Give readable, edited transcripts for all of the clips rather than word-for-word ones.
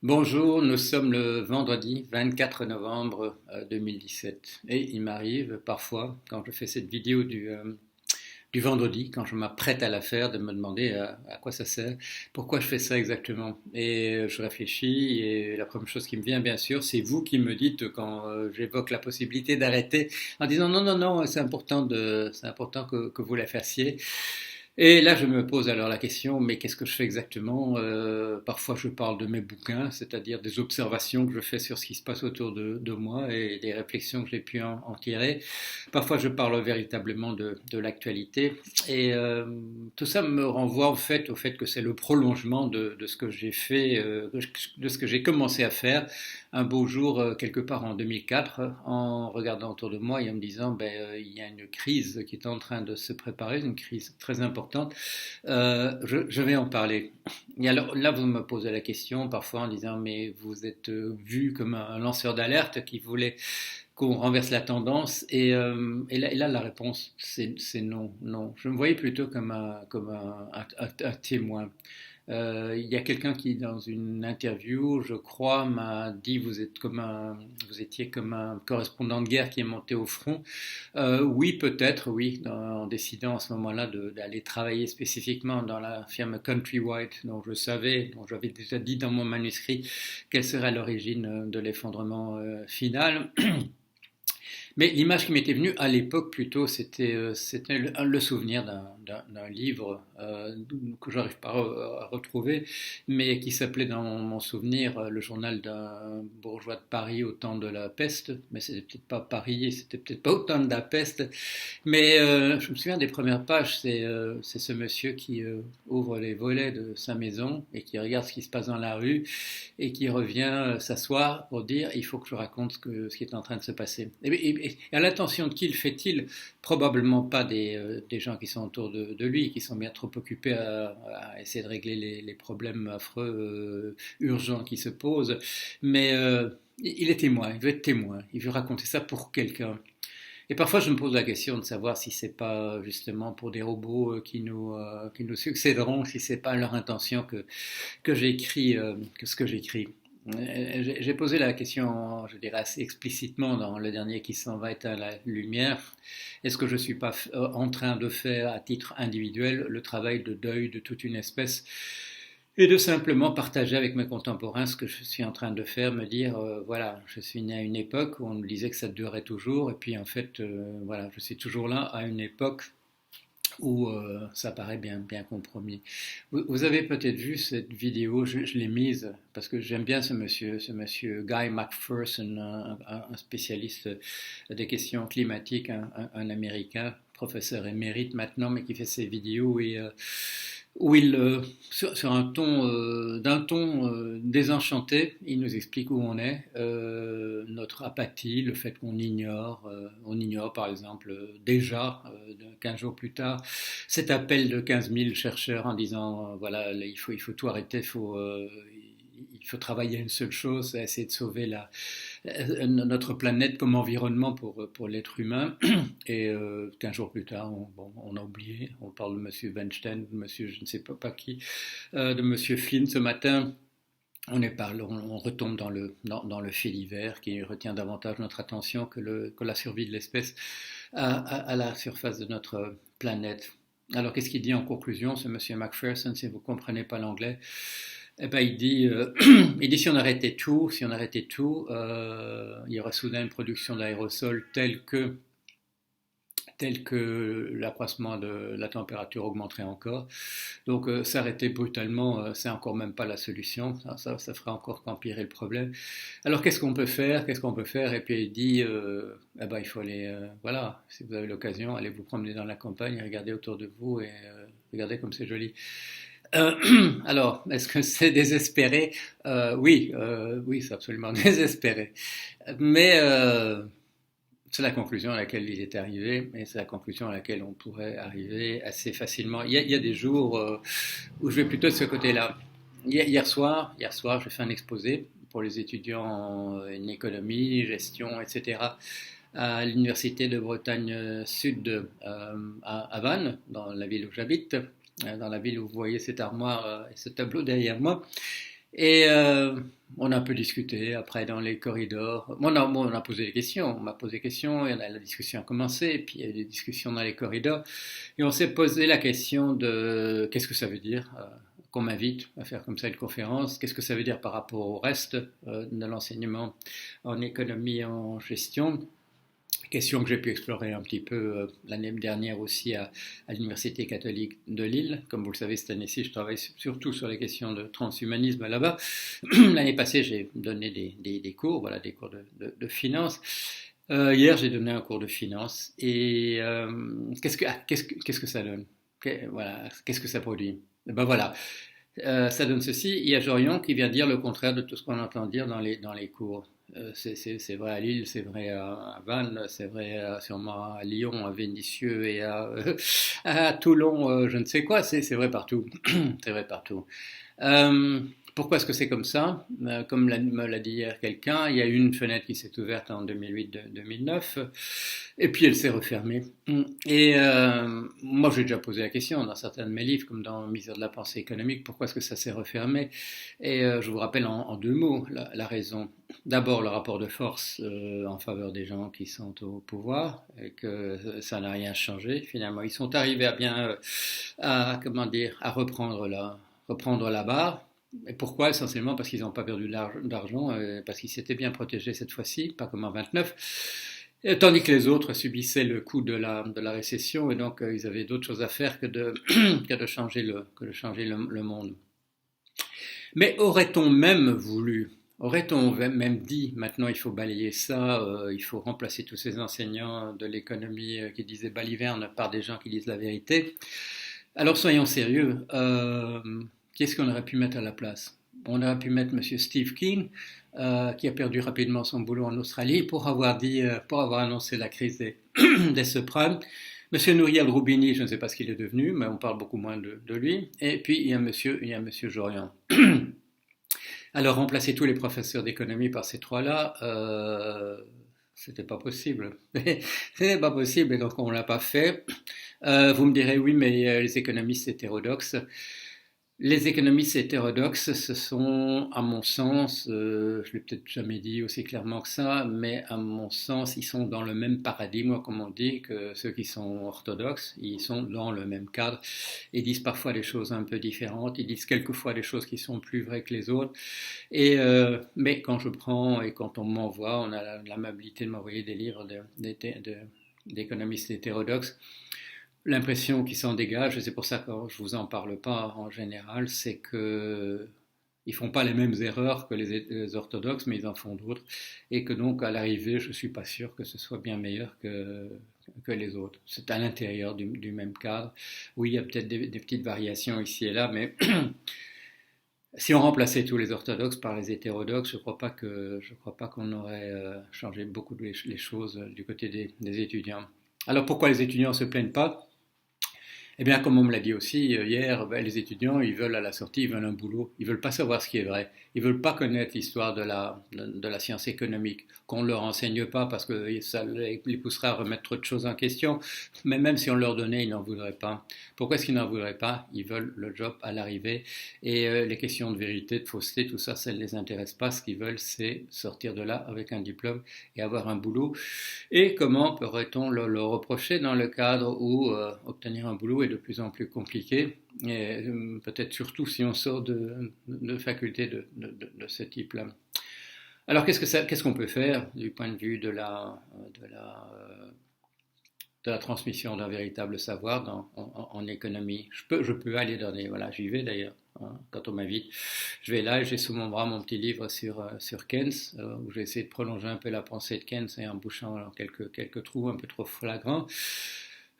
Bonjour, nous sommes le vendredi 24 novembre 2017 et il m'arrive parfois, quand je fais cette vidéo du vendredi, quand je m'apprête à la faire, de me demander à quoi ça sert, pourquoi je fais ça exactement. Et je réfléchis et la première chose qui me vient, bien sûr, c'est vous qui me dites quand j'évoque la possibilité d'arrêter en disant non, non, non, c'est important que vous la fassiez. Et là, je me pose alors la question, mais qu'est-ce que je fais exactement? Parfois, je parle de mes bouquins, c'est-à-dire des observations que je fais sur ce qui se passe autour de moi et des réflexions que j'ai pu en tirer. Parfois, je parle véritablement de l'actualité. Et tout ça me renvoie au fait que c'est le prolongement de ce que j'ai fait, de ce que j'ai commencé à faire un beau jour, quelque part en 2004, en regardant autour de moi et en me disant, il y a une crise qui est en train de se préparer, une crise très importante. Je vais en parler. Et alors là, vous me posez la question parfois en disant, mais vous êtes vu comme un lanceur d'alerte qui voulait qu'on renverse la tendance. Et là, la réponse, c'est non, non. Je me voyais plutôt comme un témoin. Il y a quelqu'un qui, dans une interview, je crois, m'a dit vous étiez comme un correspondant de guerre qui est monté au front. Oui, peut-être, oui, en décidant à ce moment-là d'aller travailler spécifiquement dans la firme Countrywide, dont j'avais déjà dit dans mon manuscrit quelle serait l'origine de l'effondrement final. Mais l'image qui m'était venue à l'époque plutôt, c'était le souvenir d'un livre que j'arrive pas à retrouver, mais qui s'appelait dans mon souvenir Le journal d'un bourgeois de Paris au temps de la peste. Mais c'était peut-être pas Paris, c'était peut-être pas au temps de la peste. Mais je me souviens des premières pages, c'est ce monsieur qui ouvre les volets de sa maison et qui regarde ce qui se passe dans la rue et qui revient s'asseoir pour dire il faut que je raconte ce qui est en train de se passer. Et à l'attention de qui le fait-il? Probablement pas des gens qui sont autour de lui, qui sont bien trop occupés à essayer de régler les problèmes affreux, urgents qui se posent. Mais il est témoin, il veut être témoin, il veut raconter ça pour quelqu'un. Et parfois, je me pose la question de savoir si c'est pas justement pour des robots qui nous succéderont, si c'est pas leur intention que j'écris, que ce que j'écris. J'ai posé la question, je dirais assez explicitement dans le dernier qui s'en va éteindre la lumière. Est-ce que je ne suis pas en train de faire à titre individuel le travail de deuil de toute une espèce et de simplement partager avec mes contemporains ce que je suis en train de faire, me dire, voilà, je suis né à une époque où on me disait que ça durait toujours, et puis en fait, voilà, je suis toujours là à une époque où ça paraît bien compromis. Vous avez peut-être vu cette vidéo, je l'ai mise parce que j'aime bien ce monsieur Guy McPherson, un spécialiste des questions climatiques, un Américain, professeur émérite maintenant, mais qui fait ses vidéos où il, sur un ton, d'un ton désenchanté, il nous explique où on est, notre apathie, le fait on ignore par exemple déjà, 15 jours plus tard, cet appel de 15 000 chercheurs en disant, voilà, là, il faut tout arrêter, il faut travailler à une seule chose, c'est essayer de sauver notre planète comme environnement pour l'être humain. Et 15 jours plus tard, on a oublié. On parle de M. Weinstein, de M. je ne sais pas qui, de M. Flynn ce matin. On retombe dans le fait divers qui retient davantage notre attention que la survie de l'espèce à la surface de notre planète. Alors qu'est-ce qu'il dit en conclusion, ce monsieur Macpherson, si vous ne comprenez pas l'anglais? Eh ben, il dit si on arrêtait tout, il y aurait soudain une production d'aérosols tel que l'accroissement de la température augmenterait encore. Donc s'arrêter brutalement, c'est encore même pas la solution, ça ferait encore qu'empirer le problème. Alors qu'est-ce qu'on peut faire? Qu'est-ce qu'on peut faire? Et puis il dit, eh ben, il faut aller, voilà, si vous avez l'occasion, allez vous promener dans la campagne, regardez autour de vous et regardez comme c'est joli. Euh, alors, est-ce que c'est désespéré? Oui, oui, c'est absolument désespéré. Mais c'est la conclusion à laquelle il est arrivé, et c'est la conclusion à laquelle on pourrait arriver assez facilement. Il y a des jours où je vais plutôt de ce côté-là. Hier soir, j'ai fait un exposé pour les étudiants en économie, gestion, etc. à l'université de Bretagne Sud à Vannes, dans la ville où j'habite, dans la ville où vous voyez cette armoire et ce tableau derrière moi. Et On a un peu discuté après dans les corridors. On a posé des questions. On m'a posé des questions et la discussion a commencé. Et puis il y a eu des discussions dans les corridors. Et on s'est posé la question de qu'est-ce que ça veut dire qu'on m'invite à faire comme ça une conférence. Qu'est-ce que ça veut dire par rapport au reste de l'enseignement en économie et en gestion. Question que j'ai pu explorer un petit peu l'année dernière aussi à l'Université catholique de Lille. Comme vous le savez, cette année-ci, je travaille surtout sur les questions de transhumanisme là-bas. L'année passée, j'ai donné des cours, voilà, des cours de finance. Hier, j'ai donné un cours de finance. Et qu'est-ce que ça donne? Voilà, qu'est-ce que ça produit? Et ben voilà, ça donne ceci. Il y a Jorion qui vient dire le contraire de tout ce qu'on entend dire dans les cours. C'est vrai à Lille, c'est vrai à Vannes, c'est vrai sûrement à Lyon, à Vénissieux et à Toulon, je ne sais quoi, c'est vrai partout. C'est vrai partout. Euh, Pourquoi est-ce que c'est comme ça? Comme me l'a dit hier quelqu'un, il y a eu une fenêtre qui s'est ouverte en 2008-2009, et puis elle s'est refermée. Et moi, j'ai déjà posé la question dans certains de mes livres, comme dans Misère de la pensée économique, pourquoi est-ce que ça s'est refermé? Et je vous rappelle en deux mots la raison. D'abord, le rapport de force en faveur des gens qui sont au pouvoir, et que ça n'a rien changé. Finalement, ils sont arrivés à bien, comment dire, à reprendre la barre. Et pourquoi? Essentiellement parce qu'ils n'ont pas perdu d'argent, parce qu'ils s'étaient bien protégés cette fois-ci, pas comme en 29. Et tandis que les autres subissaient le coup de la récession, et donc ils avaient d'autres choses à faire que de changer le monde. Mais aurait-on même voulu, aurait-on même dit, maintenant il faut balayer ça, il faut remplacer tous ces enseignants de l'économie qui disaient balivernes par des gens qui disent la vérité? Alors soyons sérieux, qu'est-ce qu'on aurait pu mettre à la place? On aurait pu mettre Monsieur Steve King, qui a perdu rapidement son boulot en Australie pour avoir annoncé la crise des subprimes. Monsieur Nouriel Roubini, je ne sais pas ce qu'il est devenu, mais on parle beaucoup moins de lui. Et puis il y a Monsieur Jorian. Alors remplacer tous les professeurs d'économie par ces trois-là, c'était pas possible. C'était pas possible et donc on l'a pas fait. Vous me direz oui, mais les économistes hétérodoxes. Les économistes hétérodoxes, ce sont, à mon sens, je l'ai peut-être jamais dit aussi clairement que ça, mais à mon sens, ils sont dans le même paradigme, comme on dit, que ceux qui sont orthodoxes. Ils sont dans le même cadre. Ils disent parfois des choses un peu différentes. Ils disent quelquefois des choses qui sont plus vraies que les autres. Et mais quand je prends et quand on m'envoie, on a l'amabilité de m'envoyer des livres d'économistes hétérodoxes. L'impression qui s'en dégage, et c'est pour ça que je vous en parle pas en général, c'est que ils font pas les mêmes erreurs que les orthodoxes, mais ils en font d'autres, et que donc à l'arrivée, je suis pas sûr que ce soit bien meilleur que les autres. C'est à l'intérieur du même cadre. Oui, il y a peut-être des petites variations ici et là, mais si on remplaçait tous les orthodoxes par les hétérodoxes, je crois pas qu'on aurait changé beaucoup les choses du côté des étudiants. Alors pourquoi les étudiants se plaignent pas? Eh bien, comme on me l'a dit aussi hier, ben, les étudiants, ils veulent à la sortie, ils veulent un boulot. Ils veulent pas savoir ce qui est vrai. Ils veulent pas connaître l'histoire de la science économique, qu'on ne leur enseigne pas parce que ça les poussera à remettre trop de choses en question. Mais même si on leur donnait, ils n'en voudraient pas. Pourquoi est-ce qu'ils n'en voudraient pas? Ils veulent le job à l'arrivée. Et les questions de vérité, de fausseté, tout ça, ça ne les intéresse pas. Ce qu'ils veulent, c'est sortir de là avec un diplôme et avoir un boulot. Et comment pourrait-on le reprocher dans le cadre où obtenir un boulot est de plus en plus compliqué, et peut-être surtout si on sort de facultés de ce type-là. Alors qu'est-ce qu'on peut faire du point de vue de la transmission d'un véritable savoir en économie? Je peux aller dans des... Voilà, j'y vais d'ailleurs. Hein, quand on m'invite, je vais là et j'ai sous mon bras mon petit livre sur Keynes, où j'ai essayé de prolonger un peu la pensée de Keynes et en bouchant quelques trous un peu trop flagrants.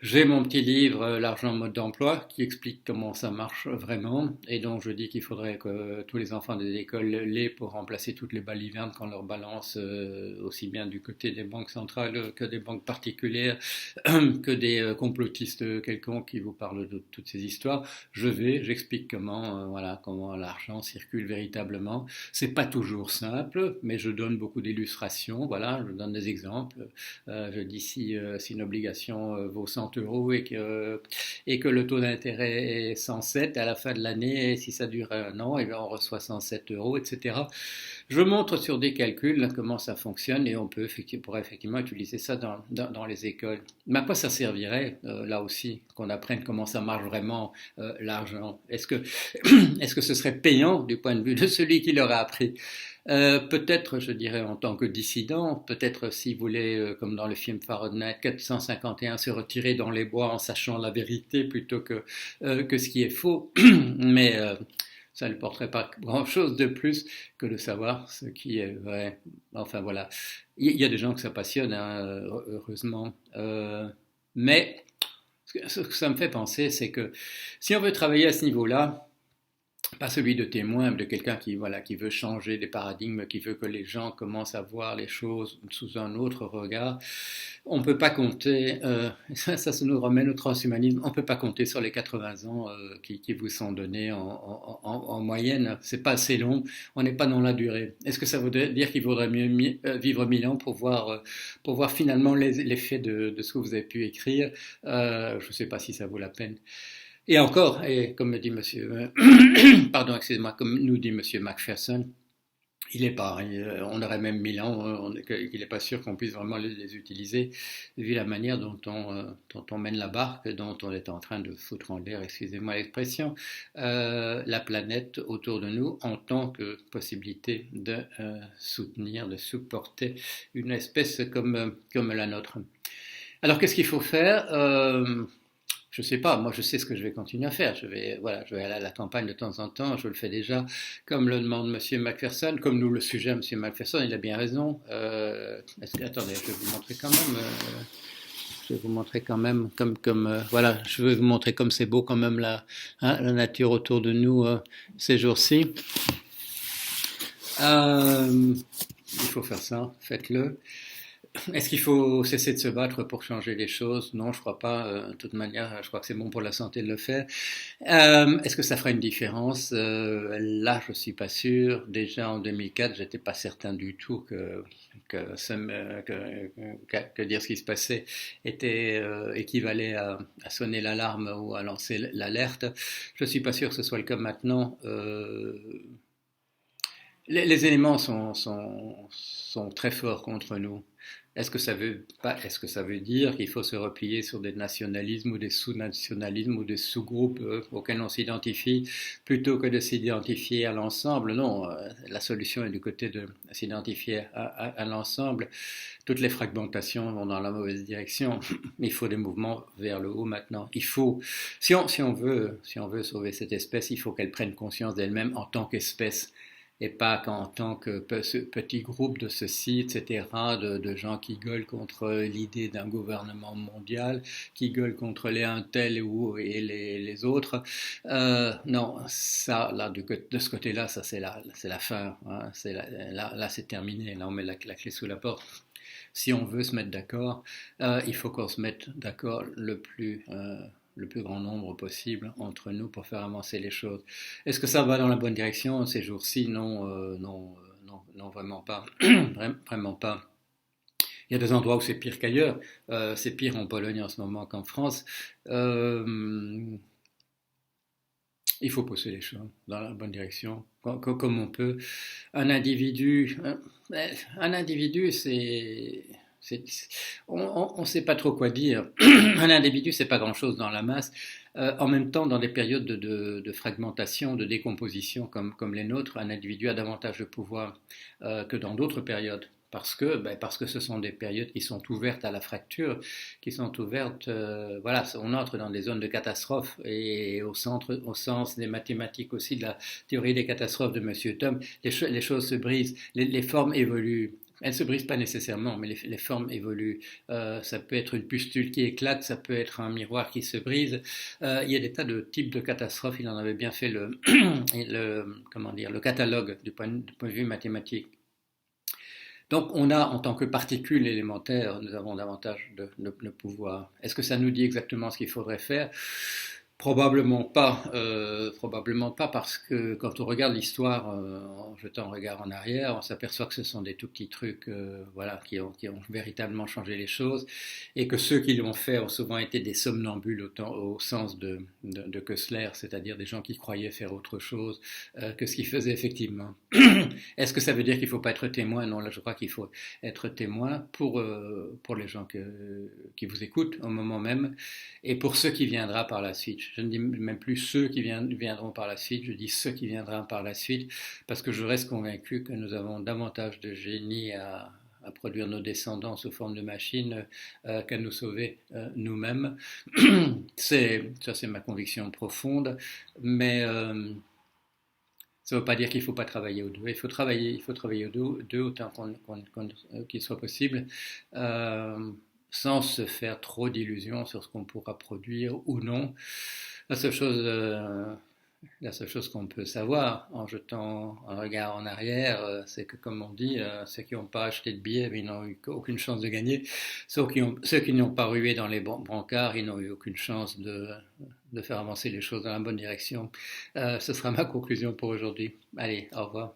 J'ai mon petit livre L'argent mode d'emploi qui explique comment ça marche vraiment et dont je dis qu'il faudrait que tous les enfants des écoles l'aient pour remplacer toutes les balivernes qu'on leur balance aussi bien du côté des banques centrales que des banques particulières que des complotistes quelconques qui vous parlent de toutes ces histoires. J'explique comment l'argent circule véritablement. C'est pas toujours simple, mais je donne beaucoup d'illustrations. Voilà, je donne des exemples. Je dis si une obligation vaut 100 € et que le taux d'intérêt est 107 à la fin de l'année, et si ça dure un an, et bien on reçoit 107 €, etc. Je montre sur des calculs comment ça fonctionne et on pourrait effectivement utiliser ça dans les écoles. Mais à quoi ça servirait, là aussi, qu'on apprenne comment ça marche vraiment, l'argent? Est-ce que, est-ce que ce serait payant du point de vue de celui qui leur a appris? Peut-être, je dirais, en tant que dissident, peut-être s'il voulait, comme dans le film Fahrenheit 451, se retirer dans les bois en sachant la vérité plutôt que ce qui est faux, mais ça ne porterait pas grand-chose de plus que de savoir ce qui est vrai. Enfin voilà, il y a des gens que ça passionne, hein, heureusement, mais ce que ça me fait penser, c'est que si on veut travailler à ce niveau-là, pas celui de témoin, mais de quelqu'un qui, voilà, qui veut changer des paradigmes, qui veut que les gens commencent à voir les choses sous un autre regard. On ne peut pas compter, ça nous ramène au transhumanisme, on ne peut pas compter sur les 80 ans qui vous sont donnés en moyenne. C'est pas assez long, on n'est pas dans la durée. Est-ce que ça voudrait dire qu'il vaudrait mieux vivre 1000 ans pour voir finalement l'effet de ce que vous avez pu écrire? Je ne sais pas si ça vaut la peine. Et encore, et comme me dit monsieur, pardon, excusez-moi, comme nous dit monsieur Macpherson, il est pas, on aurait même 1000 ans, il n'est pas sûr qu'on puisse vraiment les utiliser, vu la manière dont on mène la barque, dont on est en train de foutre en l'air, excusez-moi l'expression, la planète autour de nous, en tant que possibilité de soutenir, de supporter une espèce comme la nôtre. Alors qu'est-ce qu'il faut faire? Je sais pas, moi je sais ce que je vais continuer à faire. Je vais aller à la campagne de temps en temps, je le fais déjà, comme le demande monsieur Macpherson, comme nous le suggère monsieur Macpherson, il a bien raison. Attendez, je vais vous montrer quand même. Je vais vous montrer quand même, voilà, je vais vous montrer comme c'est beau quand même la nature autour de nous ces jours-ci. Il faut faire ça, faites-le. Est-ce qu'il faut cesser de se battre pour changer les choses? Non, je crois pas. De toute manière, je crois que c'est bon pour la santé de le faire. Est-ce que ça fera une différence? Là, je suis pas sûr. Déjà en 2004, j'étais pas certain du tout que dire ce qui se passait était équivalait à sonner l'alarme ou à lancer l'alerte. Je suis pas sûr que ce soit le cas maintenant. Les éléments sont très forts contre nous. Est-ce que ça veut dire qu'il faut se replier sur des nationalismes ou des sous-nationalismes ou des sous-groupes auxquels on s'identifie plutôt que de s'identifier à l'ensemble? Non, la solution est du côté de s'identifier à l'ensemble. Toutes les fragmentations vont dans la mauvaise direction. Il faut des mouvements vers le haut maintenant. Il faut, si on veut sauver cette espèce, il faut qu'elle prenne conscience d'elle-même en tant qu'espèce, et pas qu'en tant que petit groupe de ceci, etc., de gens qui gueulent contre l'idée d'un gouvernement mondial, qui gueulent contre les un tel et les autres. Non, ça, là, de ce côté-là, ça c'est la fin. Hein, là, c'est terminé. Là, on met la clé sous la porte. Si on veut se mettre d'accord, il faut qu'on se mette d'accord le plus grand nombre possible entre nous pour faire avancer les choses. Est-ce que ça va dans la bonne direction ces jours-ci? Non, non, vraiment pas. Vraiment pas. Il y a des endroits où c'est pire qu'ailleurs. C'est pire en Pologne en ce moment qu'en France. Il faut pousser les choses dans la bonne direction, comme on peut. Un individu, on ne sait pas trop quoi dire. Un individu, c'est pas grand-chose dans la masse. En même temps, dans des périodes de fragmentation, de décomposition comme les nôtres, un individu a davantage de pouvoir que dans d'autres périodes. Parce que ce sont des périodes qui sont ouvertes à la fracture, qui sont ouvertes, voilà, on entre dans des zones de catastrophe et au sens des mathématiques aussi de la théorie des catastrophes de Monsieur Thom, les choses se brisent, les formes évoluent. Elles ne se brisent pas nécessairement, mais les formes évoluent. Ça peut être une pustule qui éclate, ça peut être un miroir qui se brise. Il y a des tas de types de catastrophes. Il en avait bien fait le catalogue du point de vue mathématique. Donc on a, en tant que particules élémentaires, nous avons davantage de pouvoir. Est-ce que ça nous dit exactement ce qu'il faudrait faire? Probablement pas parce que quand on regarde l'histoire en jetant un regard en arrière, on s'aperçoit que ce sont des tout petits trucs voilà, qui ont véritablement changé les choses et que ceux qui l'ont fait ont souvent été des somnambules au sens de Kessler, c'est-à-dire des gens qui croyaient faire autre chose que ce qu'ils faisaient effectivement. Est-ce que ça veut dire qu'il ne faut pas être témoin? Non, là je crois qu'il faut être témoin pour les gens qui vous écoutent au moment même et pour ceux qui viendront par la suite. Je ne dis même plus ceux qui viendront par la suite, je dis ceux qui viendront par la suite, parce que je reste convaincu que nous avons davantage de génie à produire nos descendants sous forme de machines qu'à nous sauver nous-mêmes. Ça, c'est ma conviction profonde, mais ça ne veut pas dire qu'il ne faut pas travailler aux deux. Il faut travailler aux deux autant qu'il soit possible. Sans se faire trop d'illusions sur ce qu'on pourra produire ou non. La seule chose, la seule chose qu'on peut savoir en jetant un regard en arrière, c'est que, comme on dit, ceux qui n'ont pas acheté de billets, ils n'ont eu aucune chance de gagner. Ceux qui n'ont pas rué dans les brancards, ils n'ont eu aucune chance de faire avancer les choses dans la bonne direction. Ce sera ma conclusion pour aujourd'hui. Allez, au revoir.